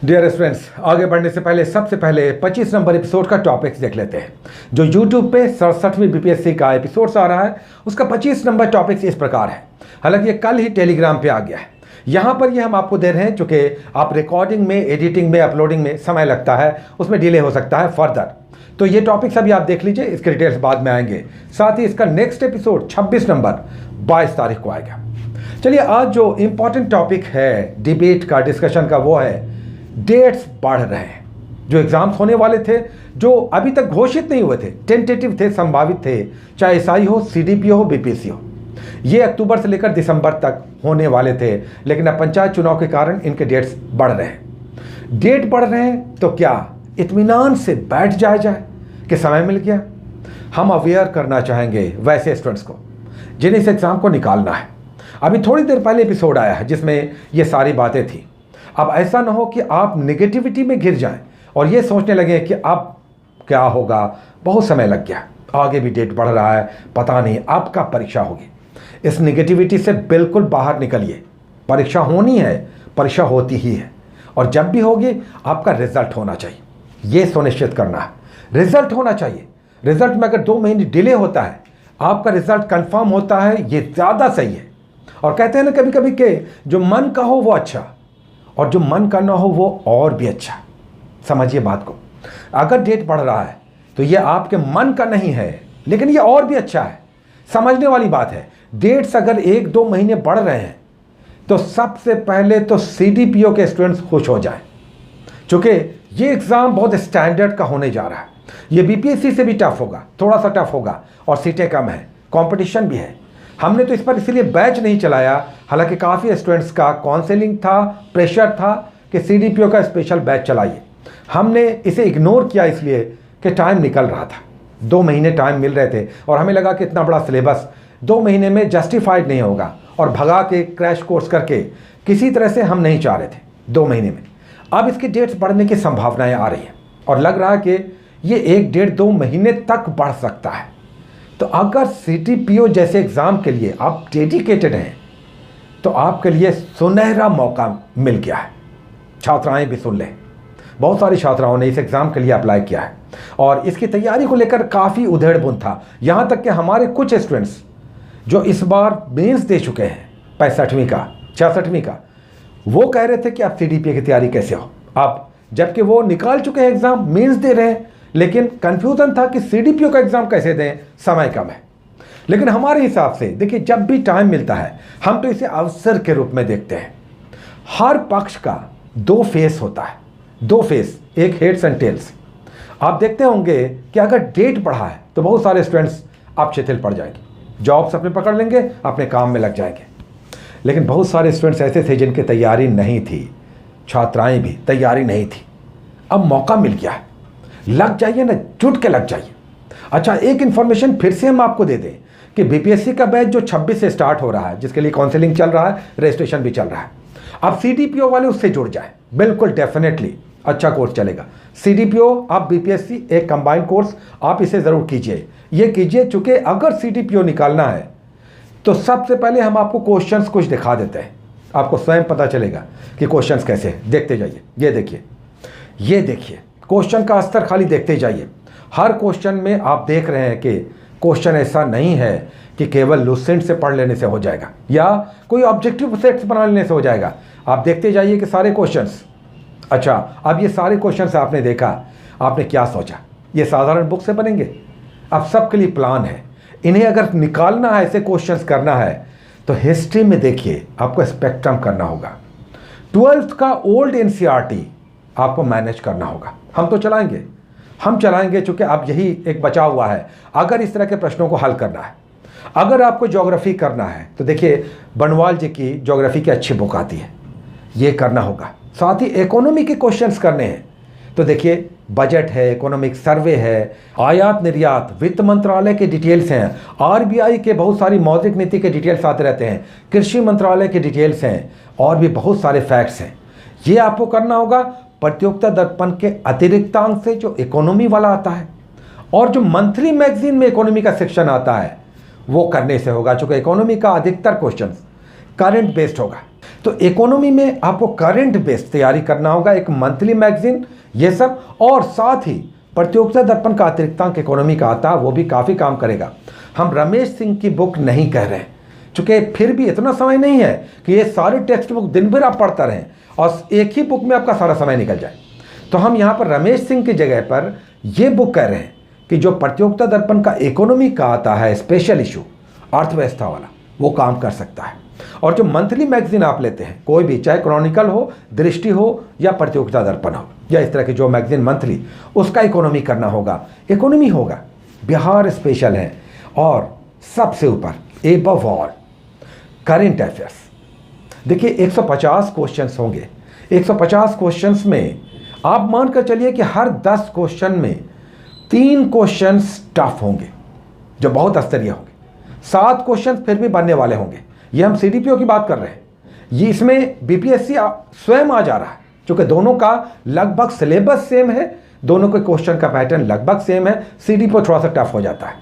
Dear students, आगे बढ़ने से पहले सबसे पहले 25 नंबर एपिसोड का टॉपिक्स देख लेते हैं। जो यूट्यूब पे 67वीं बीपीएससी का एपिसोड आ रहा है उसका 25 नंबर टॉपिक्स इस प्रकार है। हालांकि ये कल ही टेलीग्राम पे आ गया है। यहाँ पर ये हम आपको दे रहे हैं, चूँकि आप रिकॉर्डिंग में, एडिटिंग में, अपलोडिंग में समय लगता है, उसमें डिले हो सकता है फर्दर। तो ये टॉपिक्स अभी आप देख लीजिए, इसके डिटेल्स बाद में आएंगे। साथ ही इसका नेक्स्ट एपिसोड 26 नंबर 22 तारीख को आएगा। चलिए, आज जो इम्पॉर्टेंट टॉपिक है डिबेट का, डिस्कशन का, वो है डेट्स बढ़ रहे हैं। जो एग्जाम्स होने वाले थे, जो अभी तक घोषित नहीं हुए थे, टेंटेटिव थे, संभावित थे, चाहे एसआई हो, सीडीपीओ हो, बीपीएससी हो, ये अक्टूबर से लेकर दिसंबर तक होने वाले थे। लेकिन अब पंचायत चुनाव के कारण इनके डेट्स बढ़ रहे हैं। डेट बढ़ रहे हैं तो क्या इत्मीनान से बैठ जाए कि समय मिल गया? हम अवेयर करना चाहेंगे वैसे स्टूडेंट्स को जिन्हें इस एग्ज़ाम को निकालना है। अभी थोड़ी देर पहले एपिसोड आया है जिसमें ये सारी बातें थी। अब ऐसा ना हो कि आप नेगेटिविटी में घिर जाएं और ये सोचने लगे कि अब क्या होगा, बहुत समय लग गया, आगे भी डेट बढ़ रहा है, पता नहीं अब कब परीक्षा होगी। इस नेगेटिविटी से बिल्कुल बाहर निकलिए। परीक्षा होनी है, परीक्षा होती ही है, और जब भी होगी आपका रिजल्ट होना चाहिए, ये सुनिश्चित करना है। रिजल्ट होना चाहिए। रिजल्ट में अगर 2 महीने डिले होता है, आपका रिजल्ट कंफर्म होता है, ये ज़्यादा सही है। और कहते हैं ना कभी कभी के जो मन का हो वो अच्छा, और जो मन का ना हो वो और भी अच्छा। समझिए बात को। अगर डेट बढ़ रहा है तो ये आपके मन का नहीं है, लेकिन ये और भी अच्छा है। समझने वाली बात है। डेट्स अगर 1-2 महीने बढ़ रहे हैं तो सबसे पहले तो सीडीपीओ के स्टूडेंट्स खुश हो जाएं, क्योंकि ये एग्ज़ाम बहुत स्टैंडर्ड का होने जा रहा है। ये बीपीएससी से भी टफ होगा, थोड़ा सा टफ होगा, और सीटें कम है, कंपटीशन भी है। हमने तो इस पर इसलिए बैच नहीं चलाया, हालांकि काफ़ी स्टूडेंट्स का काउंसलिंग था, प्रेशर था कि सीडीपीओ का स्पेशल बैच चलाइए। हमने इसे इग्नोर किया इसलिए कि टाइम निकल रहा था, 2 महीने टाइम मिल रहे थे, और हमें लगा कि इतना बड़ा सिलेबस 2 महीने में जस्टिफाइड नहीं होगा, और भगा के क्रैश कोर्स करके किसी तरह से हम नहीं चाह रहे थे 2 महीने में। अब इसकी डेट्स बढ़ने की संभावनाएं आ रही हैं, और लग रहा है कि ये 1-1.5-2 महीने तक बढ़ सकता है। तो अगर सीटीपीओ जैसे एग्ज़ाम के लिए आप डेडिकेटेड हैं तो आपके लिए सुनहरा मौका मिल गया है। छात्राएं भी सुन लें, बहुत सारी छात्राओं ने इस एग्ज़ाम के लिए अप्लाई किया है, और इसकी तैयारी को लेकर काफ़ी उधेड़-बुन था। यहाँ तक कि हमारे कुछ स्टूडेंट्स जो इस बार मेंस दे चुके हैं 65वीं का, 66वीं का, वो कह रहे थे कि आप सीडीपीओ की तैयारी कैसे हो आप, जबकि वो निकाल चुके हैं एग्ज़ाम, मेंस दे रहे हैं, लेकिन कंफ्यूजन था कि सीडीपीओ का एग्ज़ाम कैसे दें, समय कम है। लेकिन हमारे हिसाब से देखिए, जब भी टाइम मिलता है हम तो इसे अवसर के रूप में देखते हैं। हर पक्ष का 2 फेस होता है, 2 फेस, एक हेड्स एंड टेल्स। आप देखते होंगे कि अगर डेट बढ़ा है तो बहुत सारे स्टूडेंट्स आप शिथिल पड़ जाएंगे, जॉब्स अपने पकड़ लेंगे, अपने काम में लग जाएंगे। लेकिन बहुत सारे स्टूडेंट्स ऐसे थे जिनकी तैयारी नहीं थी, छात्राएं भी तैयारी नहीं थी। अब मौका मिल गया है, लग जाइए ना, जुट के लग जाइए। अच्छा, एक इन्फॉर्मेशन फिर से हम आपको दे दें कि बीपीएससी का बैच जो 26 से स्टार्ट हो रहा है, जिसके लिए काउंसलिंग चल रहा है, रजिस्ट्रेशन भी चल रहा है, अब सीडीपीओ वाले उससे जुड़ जाए, बिल्कुल डेफिनेटली अच्छा कोर्स चलेगा। सीडीपीओ आप बीपीएससी एक कंबाइंड कोर्स आप इसे ज़रूर कीजिए, ये कीजिए, चूँकि अगर सीडीपीओ निकालना है तो सबसे पहले हम आपको क्वेश्चंस कुछ दिखा देते हैं, आपको स्वयं पता चलेगा कि क्वेश्चंस कैसे हैं। देखते जाइए, ये देखिए, ये देखिए, क्वेश्चन का स्तर खाली देखते जाइए। हर क्वेश्चन में आप देख रहे हैं कि क्वेश्चन ऐसा नहीं है कि केवल लुसेंट से पढ़ लेने से हो जाएगा या कोई ऑब्जेक्टिव सेट्स बना लेने से हो जाएगा। आप देखते जाइए कि सारे क्वेश्चंस। अच्छा, अब ये सारे क्वेश्चंस आपने देखा, आपने क्या सोचा ये साधारण बुक से बनेंगे? अब सबके लिए प्लान है। इन्हें अगर निकालना है, ऐसे क्वेश्चंस करना है, तो हिस्ट्री में देखिए आपको स्पेक्ट्रम करना होगा। 12th का ओल्ड एनसीईआरटी आपको मैनेज करना होगा। हम तो चलाएंगे, हम चलाएंगे, चूँकि अब यही एक बचा हुआ है अगर इस तरह के प्रश्नों को हल करना है। अगर आपको ज्योग्राफी करना है तो देखिए, बनवाल जी की ज्योग्राफी की अच्छी बुक आती है, ये करना होगा। साथ ही इकोनॉमी के क्वेश्चंस करने हैं तो देखिए, बजट है, इकोनॉमिक सर्वे है, आयात निर्यात, वित्त मंत्रालय के डिटेल्स हैं, आरबीआई के बहुत सारी मौद्रिक नीति के डिटेल्स आते रहते हैं, कृषि मंत्रालय के डिटेल्स हैं, और भी बहुत सारे फैक्ट्स हैं। ये आपको करना होगा। प्रतियोगिता दर्पण के अतिरिक्तांक से जो इकोनॉमी वाला आता है, और जो मंथली मैगजीन में इकोनॉमी का सेक्शन आता है, वो करने से होगा, चूँकि इकोनॉमी का अधिकतर क्वेश्चन करंट बेस्ड होगा। तो इकोनॉमी में आपको करंट बेस्ड तैयारी करना होगा, एक मंथली मैगजीन, ये सब, और साथ ही प्रतियोगिता दर्पण का अतिरिक्तांक इकोनॉमी का आता है, वो भी काफ़ी काम करेगा। हम रमेश सिंह की बुक नहीं कह रहे हैं, चूँकि फिर भी इतना समय नहीं है कि ये सारे टेक्स्ट बुक दिन भर आप पढ़ता रहें और एक ही बुक में आपका सारा समय निकल जाए। तो हम यहाँ पर रमेश सिंह की जगह पर ये बुक कह रहे हैं कि जो प्रतियोगिता दर्पण का इकोनॉमी का आता है स्पेशल इशू अर्थव्यवस्था वाला, वो काम कर सकता है। और जो मंथली मैगजीन आप लेते हैं कोई भी, चाहे क्रॉनिकल हो, दृष्टि हो या प्रतियोगिता दर्पण हो, या इस तरह की जो मैगजीन मंथली, उसका इकोनॉमी करना होगा। इकोनॉमी होगा, बिहार स्पेशल है, और सबसे ऊपर एबव ऑल करंट अफेयर्स। देखिए 150 क्वेश्चंस होंगे। 150 क्वेश्चंस में आप मानकर चलिए कि हर 10 क्वेश्चन में 3 क्वेश्चंस टफ होंगे जो बहुत स्तरीय होंगे, 7 क्वेश्चन फिर भी बनने वाले होंगे। ये हम सीडीपीओ की बात कर रहे हैं, ये इसमें बीपीएससी स्वयं आ जा रहा है, क्योंकि दोनों का लगभग सिलेबस सेम है, दोनों के क्वेश्चन का पैटर्न लगभग सेम है। सीडीपीओ थोड़ा सा टफ हो जाता है।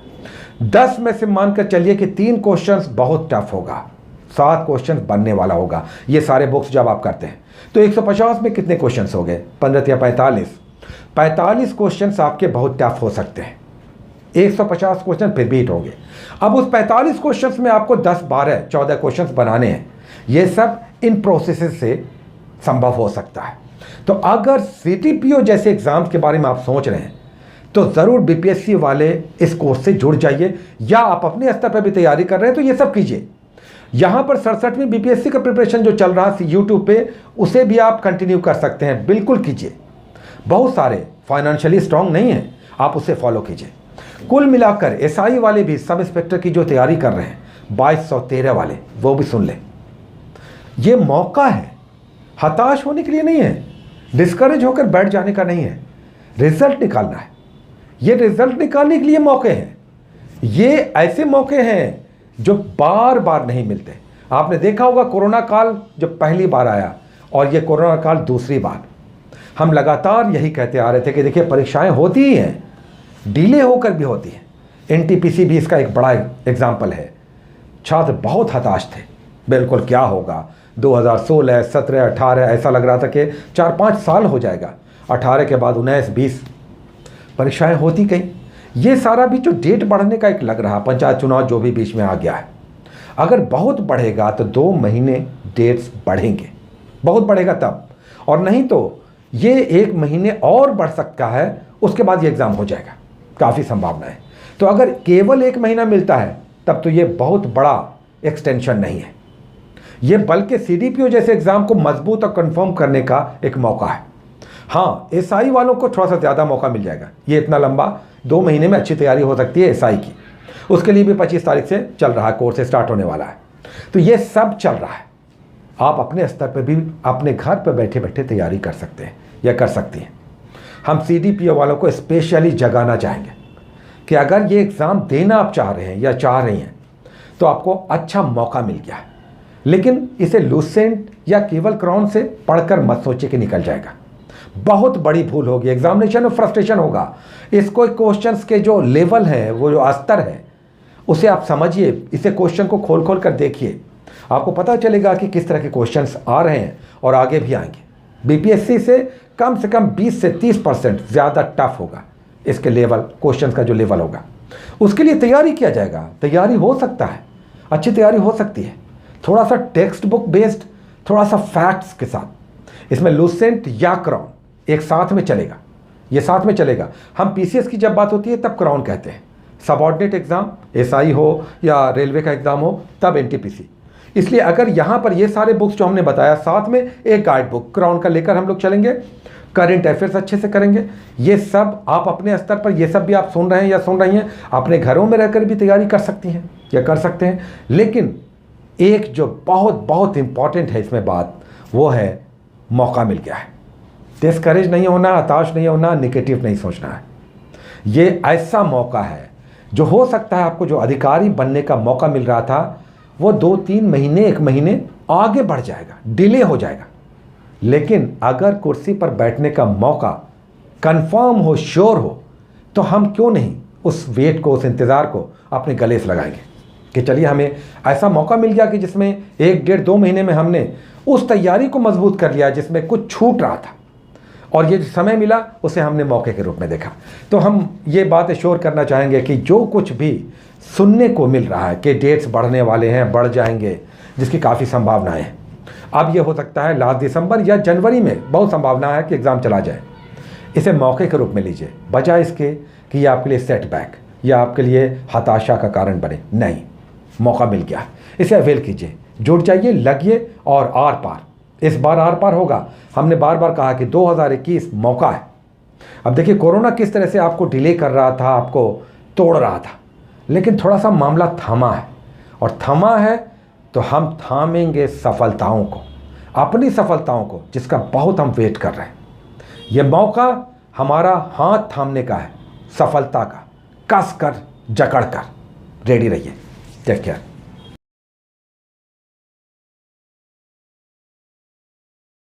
10 में से मानकर चलिए कि 3 क्वेश्चंस बहुत टफ होगा, 7 क्वेश्चन बनने वाला होगा। ये सारे बुक्स जब आप करते हैं तो 150 में कितने क्वेश्चंस हो गए? 15 या 45 क्वेश्चंस आपके बहुत टफ हो सकते हैं। 150 क्वेश्चन फिर भी हिट होंगे। अब उस 45 क्वेश्चंस में आपको 10, 12, 14 क्वेश्चंस बनाने हैं। ये सब इन प्रोसेसेस से संभव हो सकता है। तो अगर सीटीपीओ जैसे एग्जाम्स के बारे में आप सोच रहे हैं तो ज़रूर बीपीएससी वाले इस कोर्स से जुड़ जाइए, या आप अपने स्तर पर भी तैयारी कर रहे हैं तो ये सब कीजिए। यहाँ पर 67वीं बीपीएससी का प्रिपरेशन जो चल रहा है यूट्यूब पे, उसे भी आप कंटिन्यू कर सकते हैं, बिल्कुल कीजिए। बहुत सारे फाइनेंशियली स्ट्रांग नहीं हैं, आप उसे फॉलो कीजिए। कुल मिलाकर एसआई वाले भी सब इंस्पेक्टर की जो तैयारी कर रहे हैं 2213 वाले, वो भी सुन लें। ये मौका है, हताश होने के लिए नहीं है, डिस्करेज होकर बैठ जाने का नहीं है, रिजल्ट निकालना है। ये रिजल्ट निकालने के लिए मौके हैं, ये ऐसे मौके हैं जो बार बार नहीं मिलते। आपने देखा होगा कोरोना काल जब पहली बार आया और ये कोरोना काल दूसरी बार, हम लगातार यही कहते आ रहे थे कि देखिए परीक्षाएं होती ही हैं, डिले होकर भी होती हैं। एनटीपीसी भी इसका एक बड़ा एग्जाम्पल है। छात्र बहुत हताश थे, बिल्कुल क्या होगा 2016, 17, 18, ऐसा लग रहा था कि 4-5 साल हो जाएगा। 18 के बाद 19, 20 परीक्षाएं होती गई। ये सारा भी जो डेट बढ़ने का एक लग रहा, पंचायत चुनाव जो भी बीच में आ गया है, अगर बहुत बढ़ेगा तो 2 महीने डेट्स बढ़ेंगे, बहुत बढ़ेगा तब, और नहीं तो ये 1 महीने और बढ़ सकता है, उसके बाद ये एग्ज़ाम हो जाएगा, काफ़ी संभावना है। तो अगर केवल 1 महीना मिलता है तब तो ये बहुत बड़ा एक्सटेंशन नहीं है, ये बल्कि सीडीपीओ जैसे एग्ज़ाम को मजबूत और कंफर्म करने का एक मौका है। हाँ, एसआई वालों को थोड़ा सा ज़्यादा मौका मिल जाएगा, ये इतना लंबा 2 महीने में अच्छी तैयारी हो सकती है एसआई की। उसके लिए भी 25 तारीख से चल रहा है, कोर्स स्टार्ट होने वाला है। तो ये सब चल रहा है, आप अपने स्तर पर भी अपने घर पर बैठे बैठे तैयारी कर सकते हैं या कर सकती हैं। हम सीडीपीओ वालों को स्पेशली जगाना चाहेंगे कि अगर ये एग्ज़ाम देना आप चाह रहे हैं या चाह रही हैं तो आपको अच्छा मौका मिल गया है, लेकिन इसे लूसेंट या केवल क्राउन से पढ़कर मत सोचिए कि निकल जाएगा। बहुत बड़ी भूल होगी, एग्जामिनेशन में फ्रस्ट्रेशन होगा। इसको क्वेश्चंस के जो लेवल है, वो जो स्तर है, उसे आप समझिए, इसे क्वेश्चन को खोल खोल कर देखिए, आपको पता चलेगा कि किस तरह के क्वेश्चंस आ रहे हैं और आगे भी आएंगे। बीपीएससी से कम 20 से 30% ज़्यादा टफ होगा इसके लेवल, क्वेश्चंस का जो लेवल होगा। उसके लिए तैयारी किया जाएगा, तैयारी हो सकता है, अच्छी तैयारी हो सकती है, थोड़ा सा टेक्स्ट बुक बेस्ड, थोड़ा सा फैक्ट्स के साथ। इसमें लूसेंट या क्राउन एक साथ में चलेगा, ये साथ में चलेगा। हम पीसीएस की जब बात होती है तब क्राउन कहते हैं, सबऑर्डिनेट एग्जाम एसआई हो या रेलवे का एग्जाम हो तब एनटीपीसी। इसलिए अगर यहाँ पर ये सारे बुक्स जो हमने बताया, साथ में एक गाइड बुक क्राउन का लेकर हम लोग चलेंगे, करंट अफेयर्स अच्छे से करेंगे। ये सब आप अपने स्तर पर, ये सब भी आप सुन रहे हैं या सुन रही हैं, अपने घरों में रहकर भी तैयारी कर सकती हैं या कर सकते हैं। लेकिन एक जो बहुत बहुत इंपॉर्टेंट है इसमें बात, वो है मौका मिल गया है। डिस्करेज नहीं होना, हताश नहीं होना, नेगेटिव नहीं सोचना है। ये ऐसा मौका है जो हो सकता है आपको जो अधिकारी बनने का मौका मिल रहा था वो 2-3 महीने, 1 महीने आगे बढ़ जाएगा, डिले हो जाएगा। लेकिन अगर कुर्सी पर बैठने का मौका कंफर्म हो, श्योर हो, तो हम क्यों नहीं उस वेट को, उस इंतज़ार को अपने गले से लगाएंगे कि चलिए हमें ऐसा मौका मिल गया कि जिसमें 1-1.5-2 महीने में हमने उस तैयारी को मजबूत कर लिया जिसमें कुछ छूट रहा था, और ये जो समय मिला उसे हमने मौके के रूप में देखा। तो हम ये बात एश्योर करना चाहेंगे कि जो कुछ भी सुनने को मिल रहा है कि डेट्स बढ़ने वाले हैं, बढ़ जाएंगे, जिसकी काफ़ी संभावनाएं हैं, अब ये हो सकता है लास्ट दिसंबर या जनवरी में बहुत संभावना है कि एग्ज़ाम चला जाए, इसे मौके के रूप में लीजिए, बजाय इसके कि ये आपके लिए सेटबैक या आपके लिए हताशा का कारण बने। नहीं, मौका मिल गया, इसे अवेल कीजिए, जुट जाइए, लगिए और आर पार। इस बार आर पार होगा। हमने बार बार कहा कि 2021 मौका है। अब देखिए कोरोना किस तरह से आपको डिले कर रहा था, आपको तोड़ रहा था, लेकिन थोड़ा सा मामला थमा है, और थमा है तो हम थामेंगे सफलताओं को, अपनी सफलताओं को, जिसका बहुत हम वेट कर रहे हैं। ये मौका हमारा हाथ थामने का है, सफलता का, कस कर जकड़ कर। रेडी रहिए। Take care.